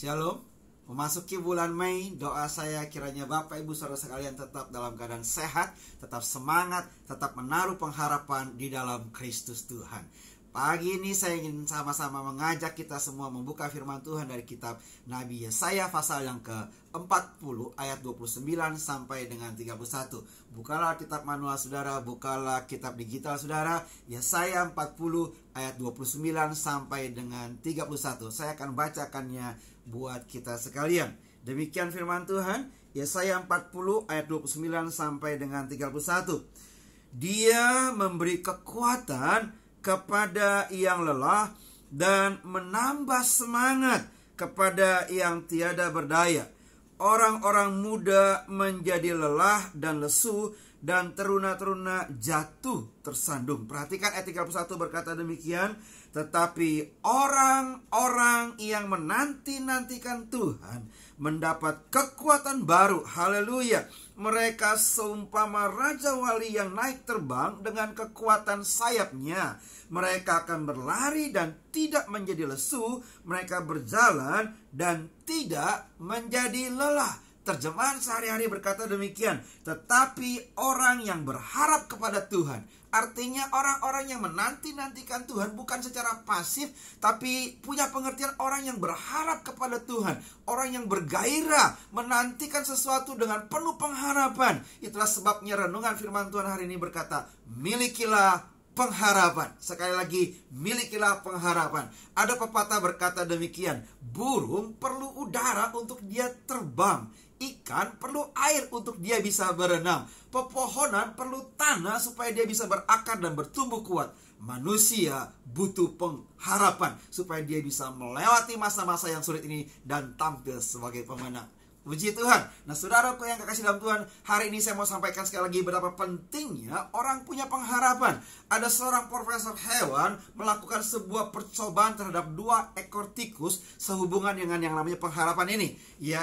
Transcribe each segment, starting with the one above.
Shalom. Memasuki bulan Mei, doa saya kiranya Bapak Ibu Saudara sekalian tetap dalam keadaan sehat, tetap semangat, tetap menaruh pengharapan di dalam Kristus Tuhan. Pagi ini saya ingin sama-sama mengajak kita semua membuka firman Tuhan dari kitab Nabi Yesaya pasal yang ke-40 ayat 29 sampai dengan 31. Bukalah kitab manual saudara, bukalah kitab digital saudara, Yesaya 40 ayat 29 sampai dengan 31. Saya akan bacakannya buat kita sekalian. Demikian firman Tuhan, Yesaya 40 ayat 29 sampai dengan 31. Dia memberi kekuatan kepada yang lelah dan menambah semangat kepada yang tiada berdaya. Orang-orang muda menjadi lelah dan lesu, dan teruna-teruna jatuh tersandung. Perhatikan ayat 31 berkata demikian, tetapi orang-orang yang menanti-nantikan Tuhan mendapat kekuatan baru. Haleluya. Mereka seumpama raja wali yang naik terbang dengan kekuatan sayapnya. Mereka akan berlari dan tidak menjadi lesu. Mereka berjalan dan tidak menjadi lelah. Terjemahan sehari-hari berkata demikian, tetapi orang yang berharap kepada Tuhan. Artinya orang-orang yang menanti-nantikan Tuhan bukan secara pasif, tapi punya pengertian orang yang berharap kepada Tuhan. Orang yang bergairah, menantikan sesuatu dengan penuh pengharapan. Itulah sebabnya renungan firman Tuhan hari ini berkata, milikilah pengharapan. Sekali lagi, milikilah pengharapan. Ada pepatah berkata demikian, burung perlu udara untuk dia terbang. Ikan perlu air untuk dia bisa berenang. Pepohonan perlu tanah supaya dia bisa berakar dan bertumbuh kuat. Manusia butuh pengharapan supaya dia bisa melewati masa-masa yang sulit ini dan tampil sebagai pemenang. Puji Tuhan. Nah, saudaraku yang kekasih dalam Tuhan, hari ini saya mau sampaikan sekali lagi betapa pentingnya orang punya pengharapan. Ada seorang profesor hewan melakukan sebuah percobaan terhadap 2 ekor tikus sehubungan dengan yang namanya pengharapan ini. Ya,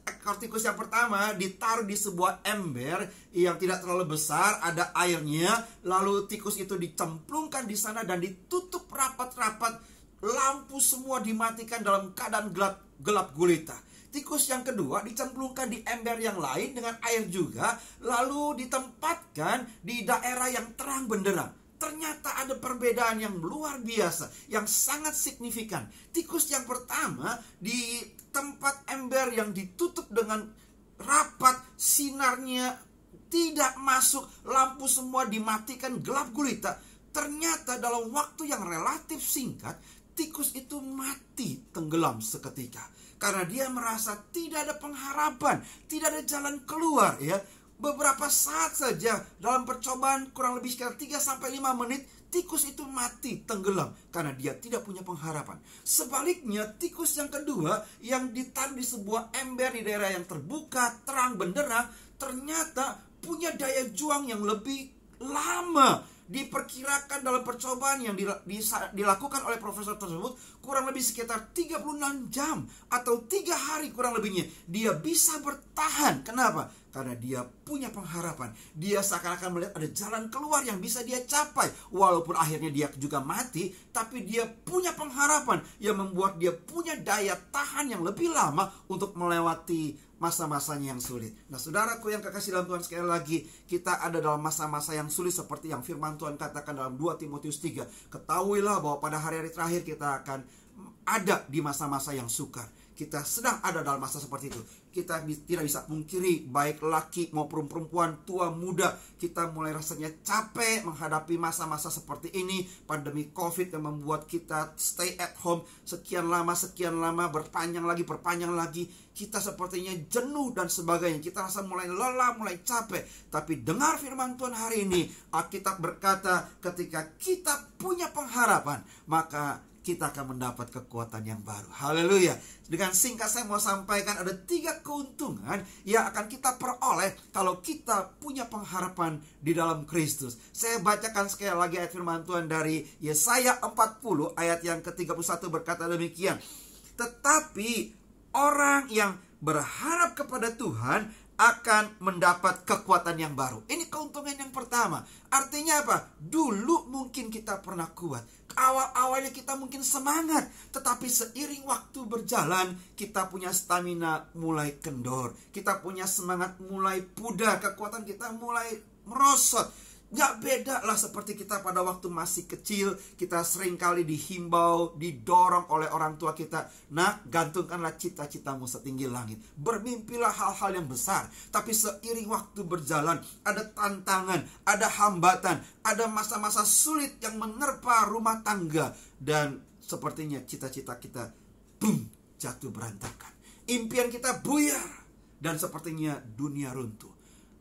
ekor tikus yang pertama ditaruh di sebuah ember yang tidak terlalu besar, ada airnya, lalu tikus itu dicemplungkan di sana dan ditutup rapat-rapat. Lampu semua dimatikan dalam keadaan gelap gulita. Tikus yang kedua dicemplungkan di ember yang lain dengan air juga, lalu ditempatkan di daerah yang terang benderang. Ternyata ada perbedaan yang luar biasa, yang sangat signifikan. Tikus yang pertama di tempat ember yang ditutup dengan rapat, sinarnya tidak masuk, lampu semua dimatikan, gelap gulita. Ternyata dalam waktu yang relatif singkat, tikus itu mati tenggelam seketika. Karena dia merasa tidak ada pengharapan, tidak ada jalan keluar ya. Beberapa saat saja dalam percobaan kurang lebih sekitar 3-5 menit, tikus itu mati tenggelam karena dia tidak punya pengharapan. Sebaliknya, tikus yang kedua yang ditaruh di sebuah ember di daerah yang terbuka, terang benderang, ternyata punya daya juang yang lebih lama. Diperkirakan dalam percobaan yang dilakukan oleh profesor tersebut kurang lebih sekitar 36 jam atau 3 hari kurang lebihnya dia bisa bertahan. Kenapa? Karena dia punya pengharapan. Dia seakan-akan melihat ada jalan keluar yang bisa dia capai. Walaupun akhirnya dia juga mati, tapi dia punya pengharapan yang membuat dia punya daya tahan yang lebih lama untuk melewati masa-masanya yang sulit. Nah, saudaraku yang kekasih dalam Tuhan, sekali lagi kita ada dalam masa-masa yang sulit seperti yang firman Tuhan katakan dalam 2 Timotius 3. Ketahuilah bahwa pada hari-hari terakhir kita akan ada di masa-masa yang sukar. Kita sedang ada dalam masa seperti itu. Kita tidak bisa pungkiri, baik laki maupun perempuan, tua muda, kita mulai rasanya capek menghadapi masa-masa seperti ini. Pandemi COVID yang membuat kita stay at home sekian lama, berpanjang lagi. Kita sepertinya jenuh dan sebagainya. Kita rasa mulai lelah, mulai capek. Tapi dengar firman Tuhan hari ini, Alkitab berkata ketika kita punya pengharapan, maka kita akan mendapat kekuatan yang baru. Haleluya. Dengan singkat saya mau sampaikan ada 3 keuntungan yang akan kita peroleh kalau kita punya pengharapan di dalam Kristus. Saya bacakan sekali lagi ayat firman Tuhan dari Yesaya 40 ayat yang ke-31 berkata demikian. Tetapi orang yang berharap kepada Tuhan akan mendapat kekuatan yang baru. Ini keuntungan yang pertama. Artinya apa? Dulu mungkin kita pernah kuat. Awal-awalnya kita mungkin semangat. Tetapi seiring waktu berjalan, kita punya stamina mulai kendor. Kita punya semangat mulai pudar. Kekuatan kita mulai merosot. Gak beda lah seperti kita pada waktu masih kecil. Kita seringkali dihimbau, didorong oleh orang tua kita. Nah, gantungkanlah cita-citamu setinggi langit. Bermimpilah hal-hal yang besar. Tapi seiring waktu berjalan, ada tantangan, ada hambatan, ada masa-masa sulit yang menerpa rumah tangga. Dan sepertinya cita-cita kita jatuh berantakan. Impian kita buyar. Dan sepertinya dunia runtuh.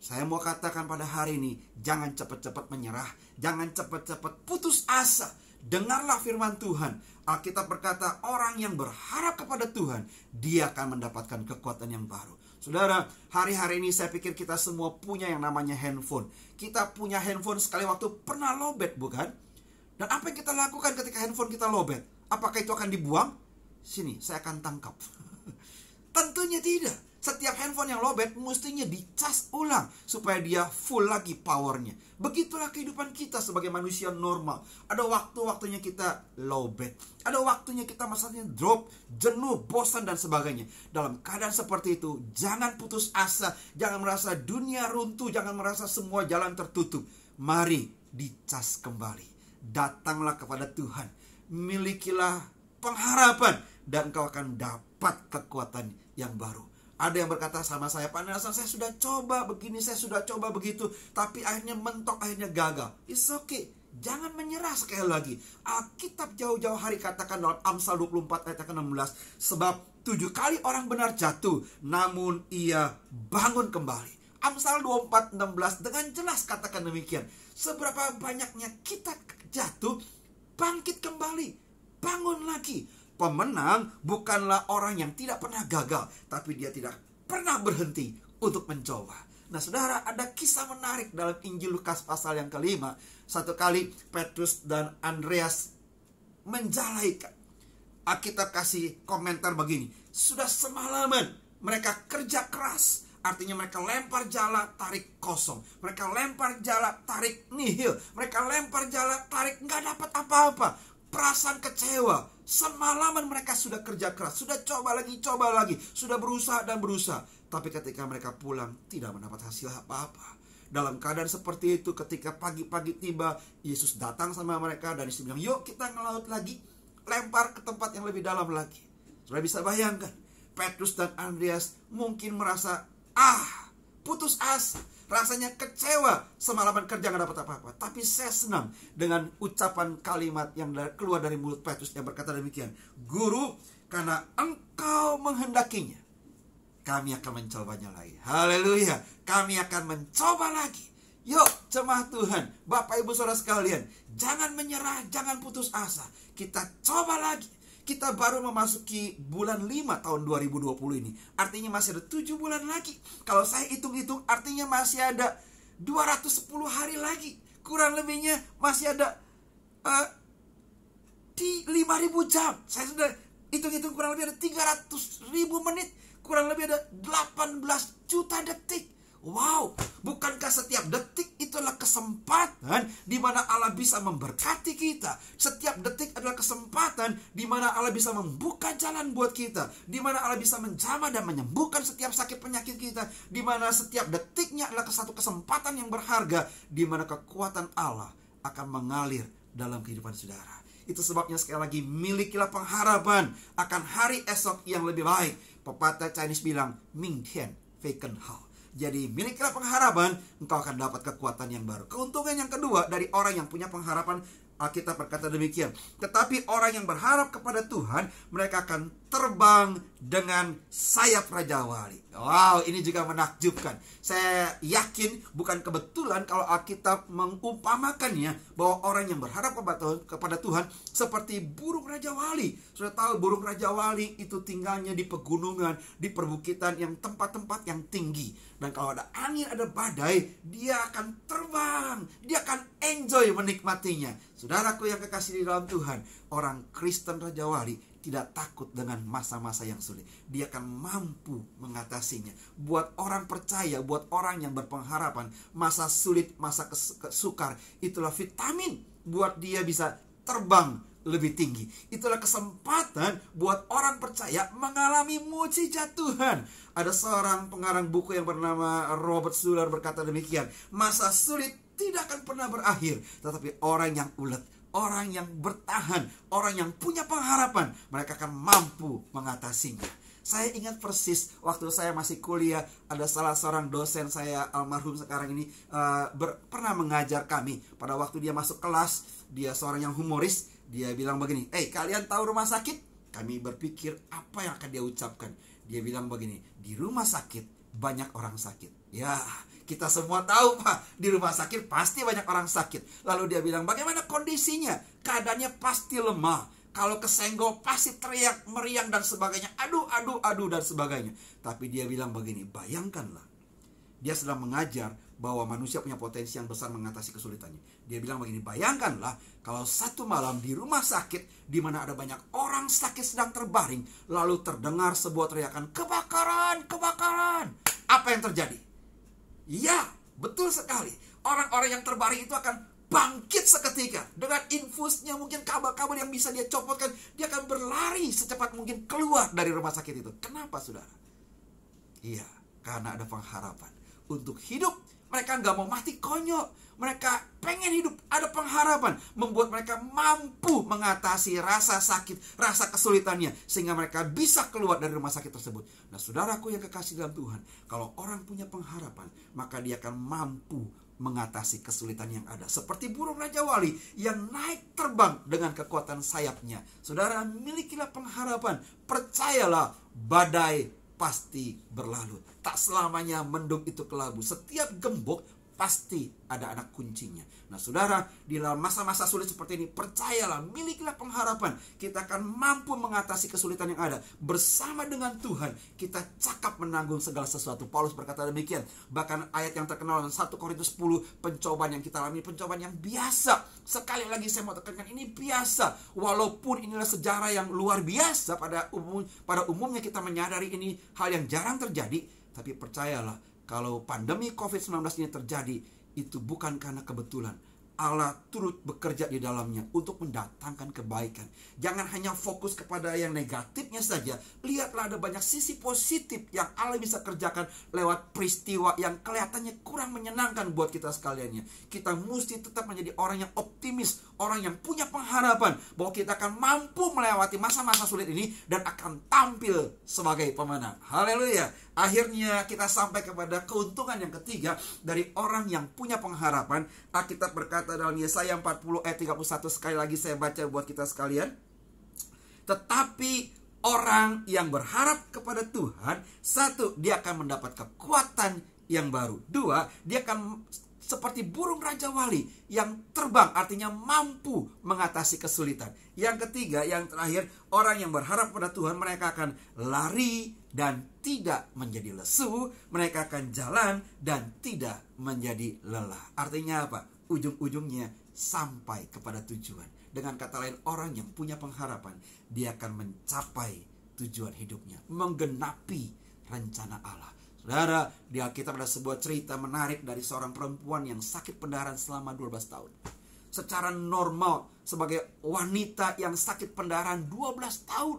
Saya mau katakan pada hari ini, jangan cepat-cepat menyerah, jangan cepat-cepat putus asa. Dengarlah firman Tuhan. Alkitab berkata, orang yang berharap kepada Tuhan, dia akan mendapatkan kekuatan yang baru. Saudara, hari-hari ini saya pikir kita semua punya yang namanya handphone. Kita punya handphone sekali waktu pernah lowbat, bukan? Dan apa yang kita lakukan ketika handphone kita lowbat? Apakah itu akan dibuang? Sini, saya akan tangkap. Tentunya tidak. Setiap handphone yang lowbat mestinya dicas ulang supaya dia full lagi powernya. Begitulah kehidupan kita sebagai manusia normal. Ada waktu-waktunya kita lowbat. Ada waktunya kita masalahnya drop, jenuh, bosan dan sebagainya. Dalam keadaan seperti itu, jangan putus asa. Jangan merasa dunia runtuh. Jangan merasa semua jalan tertutup. Mari dicas kembali. Datanglah kepada Tuhan. Milikilah pengharapan. Dan engkau akan dapat kekuatan yang baru. Ada yang berkata sama saya, Pak Nelson, saya sudah coba begini, saya sudah coba begitu, tapi akhirnya mentok, akhirnya gagal. It's okay. Jangan menyerah sekali lagi. Alkitab jauh-jauh hari katakan dalam Amsal 24 ayat 16, sebab 7 kali orang benar jatuh, namun ia bangun kembali. Amsal 24:16 dengan jelas katakan demikian. Seberapa banyaknya kita jatuh, bangkit kembali, bangun lagi. Pemenang bukanlah orang yang tidak pernah gagal, tapi dia tidak pernah berhenti untuk mencoba. Nah, saudara, ada kisah menarik dalam Injil Lukas pasal yang ke-5. Satu kali Petrus dan Andreas menjalaikan. Alkitab kasih komentar begini. Sudah semalaman mereka kerja keras. Artinya mereka lempar jala, tarik kosong. Mereka lempar jala, tarik nihil. Mereka lempar jala, tarik nggak dapat apa-apa. Perasaan kecewa. Semalaman mereka sudah kerja keras, sudah coba lagi, sudah berusaha dan berusaha. Tapi ketika mereka pulang, tidak mendapat hasil apa-apa. Dalam keadaan seperti itu, ketika pagi-pagi tiba, Yesus datang sama mereka dan Yesus bilang, yuk kita ngelaut lagi, lempar ke tempat yang lebih dalam lagi. Sudah bisa bayangkan, Petrus dan Andreas mungkin merasa, putus asa. Rasanya kecewa, semalaman kerja gak dapat apa-apa. Tapi saya senang dengan ucapan kalimat yang keluar dari mulut Petrus yang berkata demikian. Guru, karena engkau menghendakinya, kami akan mencobanya lagi. Haleluya, kami akan mencoba lagi. Yuk jemaat Tuhan, Bapak Ibu Saudara sekalian, jangan menyerah, jangan putus asa. Kita coba lagi. Kita baru memasuki bulan 5 tahun 2020 ini. Artinya masih ada 7 bulan lagi. Kalau saya hitung-hitung, artinya masih ada 210 hari lagi. Kurang lebihnya masih ada 5.000 jam. Saya sudah hitung-hitung, kurang lebih ada 300.000 menit. Kurang lebih ada 18 juta detik. Wow, bukankah setiap detik itulah kesempatan di mana Allah bisa memberkati kita. Setiap detik adalah kesempatan di mana Allah bisa membuka jalan buat kita. Di mana Allah bisa menjamah dan menyembuhkan setiap sakit penyakit kita. Di mana setiap detiknya adalah satu kesempatan yang berharga. Di mana kekuatan Allah akan mengalir dalam kehidupan saudara. Itu sebabnya sekali lagi, milikilah pengharapan akan hari esok yang lebih baik. Pepatah Chinese bilang, Ming Tian Fei Ken Hao. Jadi milikilah pengharapan, engkau akan dapat kekuatan yang baru. Keuntungan yang kedua dari orang yang punya pengharapan, Alkitab berkata demikian. Tetapi orang yang berharap kepada Tuhan, mereka akan terbang dengan sayap Raja Wali. Wow, ini juga menakjubkan. Saya yakin bukan kebetulan kalau Alkitab mengumpamakannya bahwa orang yang berharap kepada Tuhan seperti burung Raja Wali. Sudah tahu burung Raja Wali itu tinggalnya di pegunungan, di perbukitan yang tempat-tempat yang tinggi. Dan kalau ada angin, ada badai, dia akan terbang. Dia akan enjoy menikmatinya. Saudaraku yang kekasih di dalam Tuhan, orang Kristen Raja Wali, tidak takut dengan masa-masa yang sulit. Dia akan mampu mengatasinya. Buat orang percaya, buat orang yang berpengharapan, masa sulit, masa sukar, itulah vitamin buat dia bisa terbang lebih tinggi. Itulah kesempatan buat orang percaya mengalami mujizat Tuhan. Ada seorang pengarang buku yang bernama Robert Schuller berkata demikian, masa sulit tidak akan pernah berakhir, tetapi orang yang ulet, orang yang bertahan, orang yang punya pengharapan, mereka akan mampu mengatasinya. Saya ingat persis waktu saya masih kuliah, ada salah seorang dosen saya, almarhum sekarang ini, pernah mengajar kami. Pada waktu dia masuk kelas, dia seorang yang humoris, dia bilang begini, kalian tahu rumah sakit? Kami berpikir apa yang akan dia ucapkan. Dia bilang begini, di rumah sakit banyak orang sakit. Ya, kita semua tahu Pak, di rumah sakit pasti banyak orang sakit. Lalu dia bilang, bagaimana kondisinya? Keadaannya pasti lemah. Kalau kesenggol pasti teriak, meriang dan sebagainya. Aduh dan sebagainya. Tapi dia bilang begini, bayangkanlah. Dia sedang mengajar bahwa manusia punya potensi yang besar mengatasi kesulitannya. Dia bilang begini, bayangkanlah kalau satu malam di rumah sakit di mana ada banyak orang sakit sedang terbaring, lalu terdengar sebuah teriakan, kebakaran, kebakaran. Apa yang terjadi? Ya, betul sekali. Orang-orang yang terbaring itu akan bangkit seketika. Dengan infusnya, mungkin kabel-kabel yang bisa dia copotkan, dia akan berlari secepat mungkin keluar dari rumah sakit itu. Kenapa, saudara? Iya, karena ada pengharapan untuk hidup. Mereka nggak mau mati konyol. Mereka pengen hidup, ada pengharapan. Membuat mereka mampu mengatasi rasa sakit, rasa kesulitannya. Sehingga mereka bisa keluar dari rumah sakit tersebut. Nah, saudaraku yang kekasih dalam Tuhan, kalau orang punya pengharapan, maka dia akan mampu mengatasi kesulitan yang ada. Seperti burung Raja Wali yang naik terbang dengan kekuatan sayapnya. Saudara, milikilah pengharapan. Percayalah, badai pasti berlalu. Tak selamanya mendung itu kelabu. Setiap gembok pasti ada anak kuncinya. Nah, saudara, di dalam masa-masa sulit seperti ini, percayalah, milikilah pengharapan. Kita akan mampu mengatasi kesulitan yang ada. Bersama dengan Tuhan, kita cakap menanggung segala sesuatu. Paulus berkata demikian. Bahkan ayat yang terkenal dalam 1 Korintus 10, pencobaan yang kita alami, pencobaan yang biasa. Sekali lagi saya mau tekankan, ini biasa. Walaupun inilah sejarah yang luar biasa, pada umumnya kita menyadari ini hal yang jarang terjadi. Tapi percayalah, kalau pandemi COVID-19 ini terjadi, itu bukan karena kebetulan. Allah turut bekerja di dalamnya untuk mendatangkan kebaikan. Jangan hanya fokus kepada yang negatifnya saja. Lihatlah, ada banyak sisi positif yang Allah bisa kerjakan lewat peristiwa yang kelihatannya kurang menyenangkan buat kita sekaliannya. Kita mesti tetap menjadi orang yang optimis, orang yang punya pengharapan bahwa kita akan mampu melewati masa-masa sulit ini dan akan tampil sebagai pemenang. Haleluya. Akhirnya kita sampai kepada keuntungan yang ketiga dari orang yang punya pengharapan. Alkitab berkata dalam Yesaya 40 ayat 31, sekali lagi saya baca buat kita sekalian. Tetapi orang yang berharap kepada Tuhan, satu, dia akan mendapat kekuatan yang baru. Dua, dia akan seperti burung Raja Wali yang terbang, artinya mampu mengatasi kesulitan. Yang ketiga, yang terakhir, orang yang berharap pada Tuhan, mereka akan lari dan tidak menjadi lesu. Mereka akan jalan dan tidak menjadi lelah. Artinya apa? Ujung-ujungnya sampai kepada tujuan. Dengan kata lain, orang yang punya pengharapan, dia akan mencapai tujuan hidupnya, menggenapi rencana Allah. Saudara, di Alkitab ada sebuah cerita menarik dari seorang perempuan yang sakit pendarahan selama 12 tahun. Secara normal, sebagai wanita yang sakit pendarahan 12 tahun,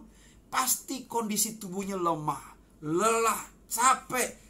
pasti kondisi tubuhnya lemah, lelah, capek,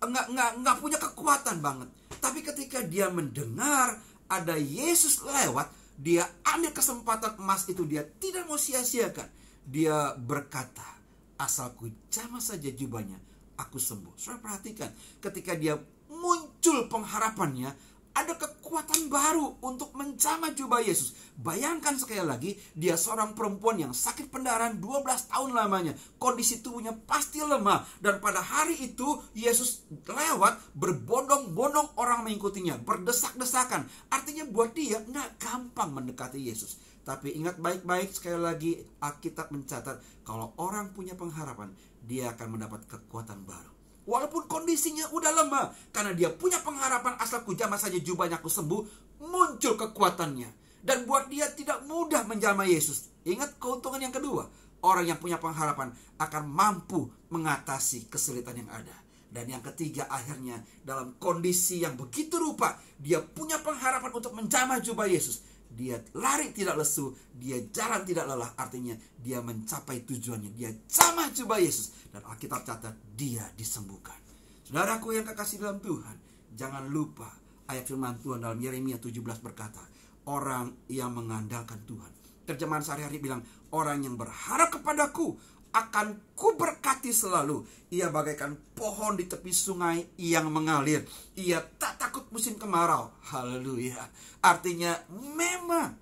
nggak punya kekuatan banget. Tapi ketika dia mendengar ada Yesus lewat, dia ambil kesempatan emas itu, dia tidak mau sia-siakan. Dia berkata, asalku jamah saja jubahnya, aku sembuh. Saudara perhatikan, ketika dia muncul pengharapannya, ada kekuatan baru untuk menjamah jubah Yesus. Bayangkan sekali lagi, dia seorang perempuan yang sakit pendarahan 12 tahun lamanya. Kondisi tubuhnya pasti lemah. Dan pada hari itu, Yesus lewat, berbondong-bondong orang mengikutinya, berdesak-desakan. Artinya buat dia nggak gampang mendekati Yesus. Tapi ingat baik-baik, sekali lagi Alkitab mencatat, kalau orang punya pengharapan, dia akan mendapat kekuatan baru. Walaupun kondisinya udah lemah, karena dia punya pengharapan, asalku jamah saja jubahnya aku sembuh, muncul kekuatannya. dan buat dia tidak mudah menjamah Yesus. Ingat keuntungan yang kedua, orang yang punya pengharapan akan mampu mengatasi kesulitan yang ada. Dan yang ketiga, akhirnya dalam kondisi yang begitu rupa, dia punya pengharapan untuk menjamah jubah Yesus. Dia lari tidak lesu, dia jalan tidak lelah. Artinya dia mencapai tujuannya, dia jamah jubah Yesus. Dan Alkitab catat dia disembuhkan. Saudaraku yang kekasih dalam Tuhan, jangan lupa ayat firman Tuhan dalam Yeremia 17 berkata, orang yang mengandalkan Tuhan. Terjemahan sehari-hari bilang, orang yang berharap kepadaku akan kuberkati selalu. Ia bagaikan pohon di tepi sungai yang mengalir. Ia tak takut musim kemarau. Haleluya. Artinya memang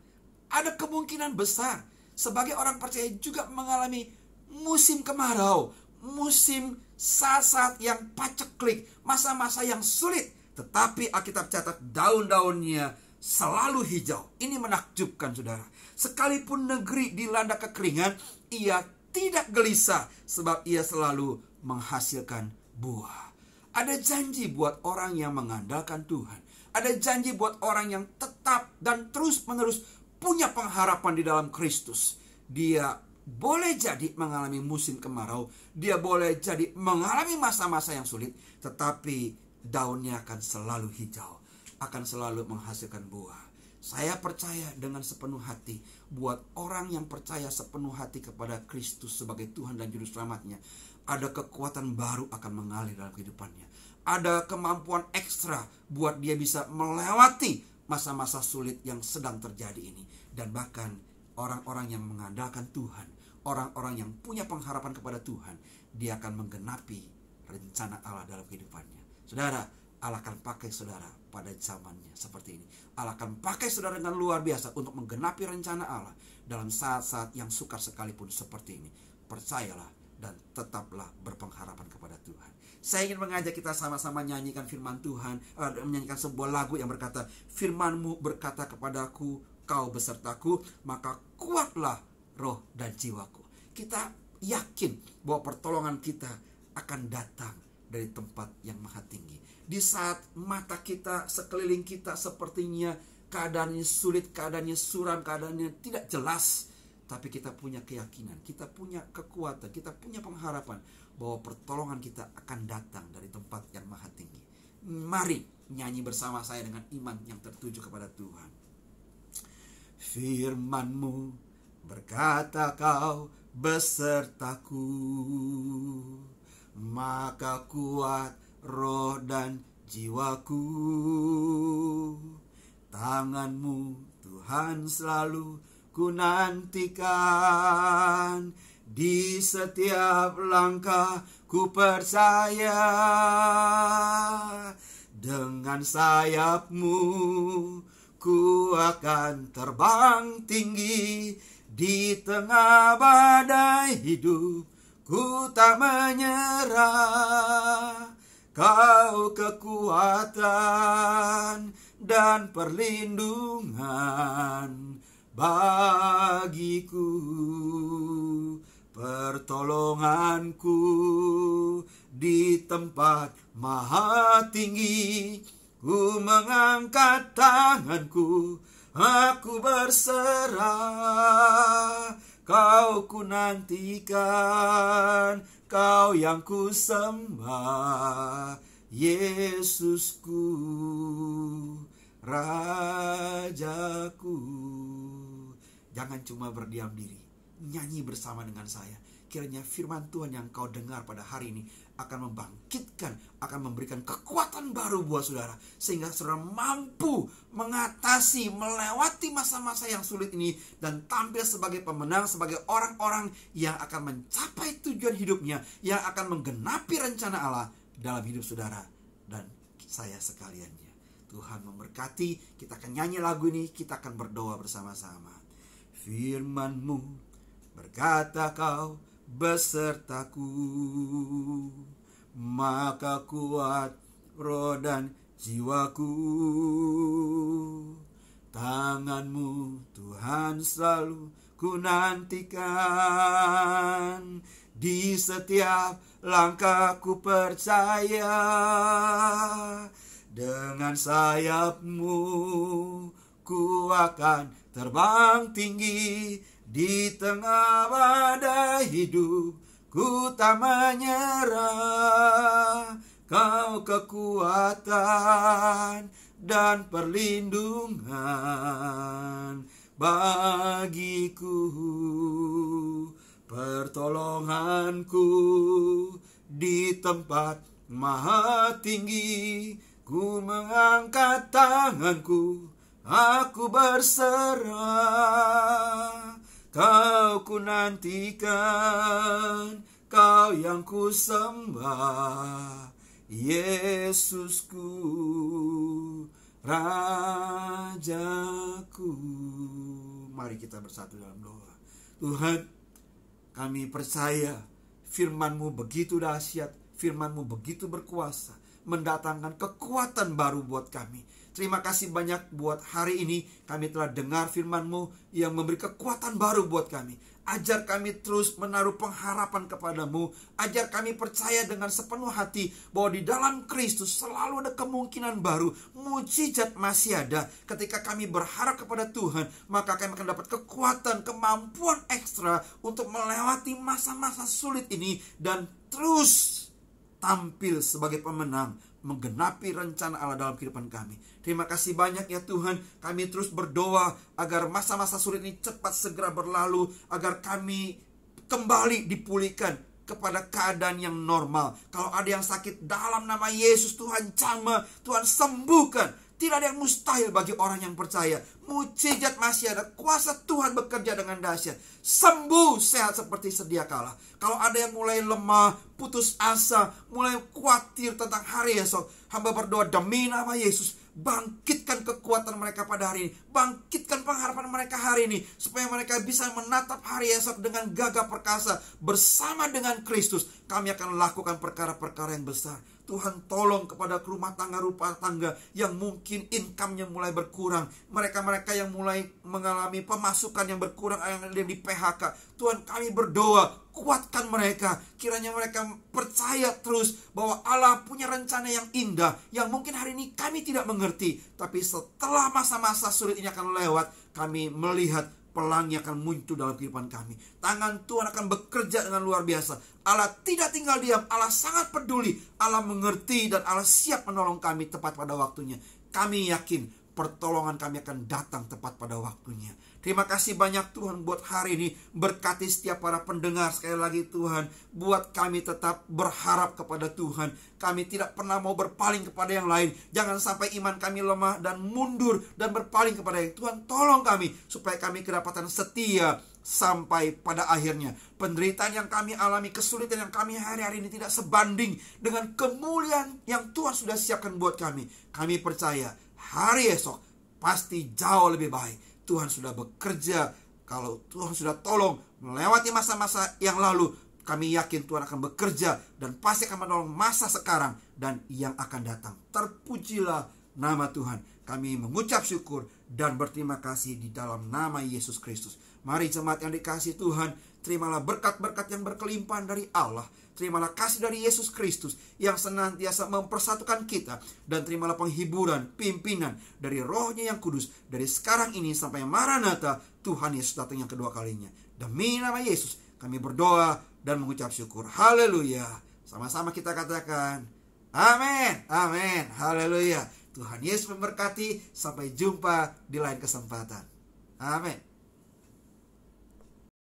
ada kemungkinan besar sebagai orang percaya juga mengalami musim kemarau, musim saat-saat yang paceklik, masa-masa yang sulit. Tetapi Alkitab catat daun-daunnya selalu hijau. Ini menakjubkan, saudara. Sekalipun negeri dilanda kekeringan, ia tidak gelisah sebab ia selalu menghasilkan buah. Ada janji buat orang yang mengandalkan Tuhan. Ada janji buat orang yang tetap dan terus-menerus punya pengharapan di dalam Kristus. Dia boleh jadi mengalami musim kemarau, dia boleh jadi mengalami masa-masa yang sulit, tetapi daunnya akan selalu hijau, akan selalu menghasilkan buah. Saya percaya dengan sepenuh hati, buat orang yang percaya sepenuh hati kepada Kristus sebagai Tuhan dan Juru Selamatnya, ada kekuatan baru akan mengalir dalam kehidupannya. Ada kemampuan ekstra buat dia bisa melewati masa-masa sulit yang sedang terjadi ini. Dan bahkan orang-orang yang mengandalkan Tuhan, orang-orang yang punya pengharapan kepada Tuhan, dia akan menggenapi rencana Allah dalam kehidupannya. Saudara, Allah akan pakai saudara pada zamannya seperti ini. Allah akan pakai saudara dengan luar biasa untuk menggenapi rencana Allah dalam saat-saat yang sukar sekalipun seperti ini. Percayalah dan tetaplah berpengharapan kepada Tuhan. Saya ingin mengajak kita sama-sama nyanyikan firman Tuhan, menyanyikan sebuah lagu yang berkata, firman-Mu berkata kepadaku, kau besertaku, maka kuatlah roh dan jiwaku. Kita yakin bahwa pertolongan kita akan datang dari tempat yang maha tinggi. Di saat mata kita, sekeliling kita sepertinya keadaannya sulit, keadaannya suram, keadaannya tidak jelas, tapi kita punya keyakinan, kita punya kekuatan, kita punya pengharapan bahwa pertolongan kita akan datang dari tempat yang maha tinggi. Mari nyanyi bersama saya dengan iman yang tertuju kepada Tuhan. Firman-Mu berkata kau besertaku, maka kuat roh dan jiwaku. Tangan-Mu Tuhan selalu ku nantikan, di setiap langkah ku percaya. Dengan sayap-Mu ku akan terbang tinggi, di tengah badai hidup ku tak menyerah. Kau kekuatan dan perlindungan bagiku, pertolonganku di tempat maha tinggi. Ku mengangkat tanganku, aku berserah. Kau ku nantikan, kau yang ku sembah, Yesusku, Rajaku. Jangan cuma berdiam diri, nyanyi bersama dengan saya. Kiranya firman Tuhan yang kau dengar pada hari ini akan membangkitkan, akan memberikan kekuatan baru buat saudara, sehingga saudara mampu mengatasi, melewati masa-masa yang sulit ini, dan tampil sebagai pemenang, sebagai orang-orang yang akan mencapai tujuan hidupnya, yang akan menggenapi rencana Allah dalam hidup saudara dan saya sekaliannya. Tuhan memberkati. Kita akan nyanyi lagu ini, kita akan berdoa bersama-sama. Firman-Mu berkata kau besertaku, maka kuat roh dan jiwaku. Tangan-Mu Tuhan selalu ku nantikan, di setiap langkah ku percaya. Dengan sayap-Mu ku akan terbang tinggi di tengah badai hidup. Ku tak menyerah, Kau kekuatan dan perlindungan bagiku, pertolonganku di tempat maha tinggi. Ku mengangkat tanganku, aku berserah. Kau ku nantikan, Kau yang ku sembah, Yesusku, Rajaku. Mari kita bersatu dalam doa. Tuhan, kami percaya firman-Mu begitu dahsyat, firman-Mu begitu berkuasa, mendatangkan kekuatan baru buat kami. Terima kasih banyak buat hari ini kami telah dengar firman-Mu yang memberi kekuatan baru buat kami. Ajar kami terus menaruh pengharapan kepadamu. Ajar kami percaya dengan sepenuh hati bahwa di dalam Kristus selalu ada kemungkinan baru. Mujizat masih ada. Ketika kami berharap kepada Tuhan, maka kami akan dapat kekuatan, kemampuan ekstra untuk melewati masa-masa sulit ini dan terus tampil sebagai pemenang, menggenapi rencana Allah dalam kehidupan kami. Terima kasih banyak ya Tuhan. Kami terus berdoa agar masa-masa sulit ini cepat segera berlalu, agar kami kembali dipulihkan kepada keadaan yang normal. Kalau ada yang sakit, dalam nama Yesus Tuhan jamah, Tuhan sembuhkan. Tidak ada yang mustahil bagi orang yang percaya. Mujizat masih ada. Kuasa Tuhan bekerja dengan dahsyat. Sembuh, sehat seperti sedia kala. Kalau ada yang mulai lemah, putus asa, mulai khawatir tentang hari esok, hamba berdoa demi nama Yesus, bangkitkan kekuatan mereka pada hari ini. Bangkitkan pengharapan mereka hari ini, supaya mereka bisa menatap hari esok dengan gagah perkasa. Bersama dengan Kristus, kami akan lakukan perkara-perkara yang besar. Tuhan tolong kepada rumah tangga yang mungkin income-nya mulai berkurang. Mereka-mereka yang mulai mengalami pemasukan yang berkurang, yang di PHK. Tuhan, kami berdoa, kuatkan mereka. Kiranya mereka percaya terus bahwa Allah punya rencana yang indah, yang mungkin hari ini kami tidak mengerti. Tapi setelah masa-masa sulit ini akan lewat, kami melihat pelangi akan muncul dalam kehidupan kami. Tangan Tuhan akan bekerja dengan luar biasa. Allah tidak tinggal diam. Allah sangat peduli. Allah mengerti dan Allah siap menolong kami tepat pada waktunya. Kami yakin pertolongan kami akan datang tepat pada waktunya. Terima kasih banyak Tuhan buat hari ini. Berkati setiap para pendengar. Sekali lagi Tuhan, buat kami tetap berharap kepada Tuhan. Kami tidak pernah mau berpaling kepada yang lain. Jangan sampai iman kami lemah dan mundur dan berpaling kepada yang Tuhan. Tolong kami supaya kami kedapatan setia sampai pada akhirnya. Penderitaan yang kami alami, kesulitan yang kami hari-hari ini tidak sebanding dengan kemuliaan yang Tuhan sudah siapkan buat kami. Kami percaya hari esok pasti jauh lebih baik. Tuhan sudah bekerja. Kalau Tuhan sudah tolong melewati masa-masa yang lalu, kami yakin Tuhan akan bekerja dan pasti akan menolong masa sekarang dan yang akan datang. Terpujilah nama Tuhan. Kami mengucap syukur dan berterima kasih di dalam nama Yesus Kristus. Mari jemaat yang dikasihi Tuhan, terimalah berkat-berkat yang berkelimpahan dari Allah. Terimalah kasih dari Yesus Kristus yang senantiasa mempersatukan kita. Dan terimalah penghiburan, pimpinan dari Roh-Nya yang kudus. Dari sekarang ini sampai Maranatha, Tuhan Yesus datang yang kedua kalinya. Demi nama Yesus, kami berdoa dan mengucap syukur. Haleluya. Sama-sama kita katakan, amin, amin, haleluya. Tuhan Yesus memberkati. Sampai jumpa di lain kesempatan. Amin.